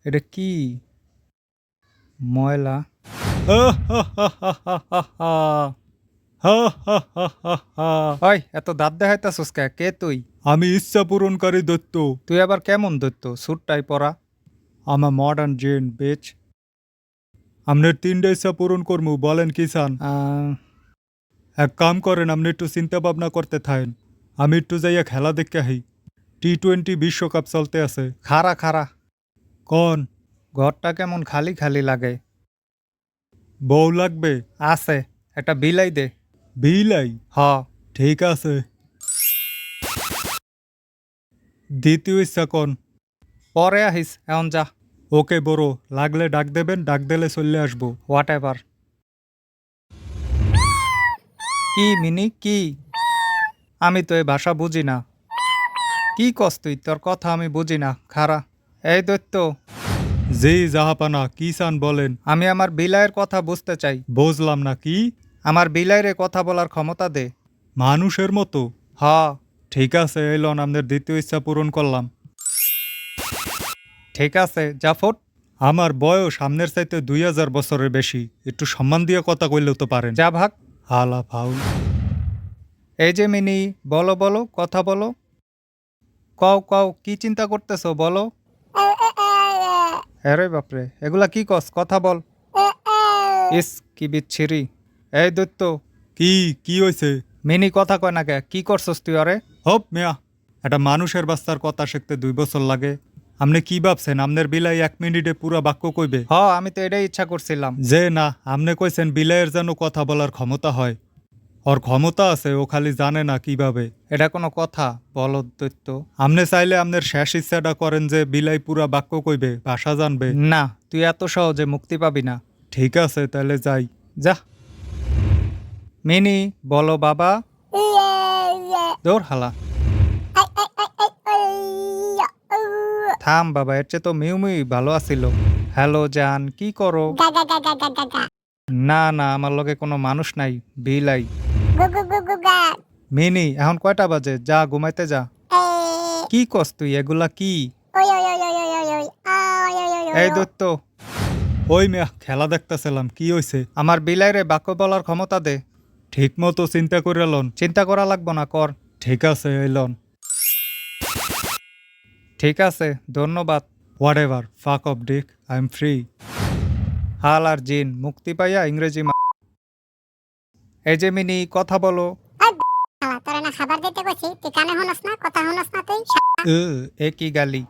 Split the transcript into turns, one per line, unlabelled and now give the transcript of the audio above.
এটা কি ময়লা? ওই এত দাঁত দেখাইতাছস কে তুই?
আমি ইচ্ছা পূরণকারী দৈত্য।
তুই আবার কেমন দৈত্য? স্যুটটাই পরা।
আমার মডার্ন জেন বেচ। আপনার 3টা ইচ্ছা পূরণ করমু, বলেন কি চান? এক কাম করেন, আপনি একটু চিন্তা ভাবনা করতে থাকেন। আমি একটু যাইয়া খেলা দেখে আহি। T20 বিশ্বকাপ চলতে আছে।
খারা
কন
ঘরটা কেমন খালি খালি লাগে।
বউ লাগবে?
আছে, একটা বিলাই দে।
বিলাই?
হ।
ঠিক আছে। দ্বিতীয় ইচ্ছা কন।
পরে আহিস, এখন যা।
ওকে বড়, লাগলে ডাক দেবেন, ডাক দিলে চলে আসবো।
What ever. কি মিনি কি? আমি তো এই ভাষা বুঝি না। কি কস তুই? তোর কথা আমি বুঝি না। খারা। এই দৈত্য,
জি জাহাপানা, কি চান বলেন।
আমি আমার বিলাইয়ের কথা বুঝতে চাই।
বুঝলাম না কি?
আমার বিলাইরে কথা বলার ক্ষমতা দে।
মানুষের মতো?
হ।
ঠিক আছে, এই লন, আপনার দ্বিতীয় ইচ্ছা পূরণ করলাম।
ঠিক আছে, যা ফুট।
আমার বয়স সামনের চাইতে 2000 বছরের বেশি। একটু সম্মান দিয়ে কথা কইলেও তো পারেন।
যা ভাগ।
হালা ফাউল।
এই যে মিনি, বলো বলো, কথা বলো। কও কি চিন্তা করতেছো বলো। আরে বাপরে, এগুলা কি কস? কথা বল। ইস কি বিচ্ছিরি। এই দৈত্য,
কি হয়েছে?
মিনি কথা কয় না কে? কি করছস তুই? আরে
হপ মিয়া, একটা মানুষের বাচ্চার কথা শিখতে 2 বছর লাগে। আপনি কি ভাবছেন আপনার বিলাই 1 মিনিটে পুরা বাক্য কইবে?
হ, আমি তো এটাই ইচ্ছা করছিলাম।
যে না, আপনি কইছেন বিলাইয়ের যেন কথা বলার ক্ষমতা হয়। ওর ক্ষমতা আছে, ও খালি জানে না কিভাবে।
এটা কোনো কথা? বলো দৈত্য।
আপনি চাইলে আপনার শেষ ইচ্ছাটা করেন যে বিলাই পুরা বাক্য কইবে, ভাষা জানবে।
না, তুই এত সহজে মুক্তি পাবি না।
ঠিক আছে, তাহলে যাই।
যা। মিনি, বলো বাবা। দৌড় হালা। থাম বাবা, এর চেয়ে তো মিউ ভালো আছিল। হ্যালো জান, কি করো? না আমার লগে কোনো মানুষ নাই, বিলাই। মিনি, এখন কয়টা বাজে? যা ঘুমাইতে যা। কি কস তুই? এগুলা কি? এই দৈত্য,
ওই মিয়া, খেলা দেখতেছিলাম, কি হয়েছে?
আমার বিলাইরে বাক্য বলার ক্ষমতা দে।
ঠিক মতো চিন্তা করে লন।
চিন্তা করা লাগবো না, কর।
ঠিক আছে, এলন।
ঠিক আছে, ধন্যবাদ।
Whatever, fuck off dick, I am free.
হাল আর জিন মুক্তি পাইয়া ইংরেজি এই যে মিনি, কথা বলো।
তোরা না খাবার দিতে কইছি, তুই কানে হনস না, কথা হনস না তুই।
এ কি গালি?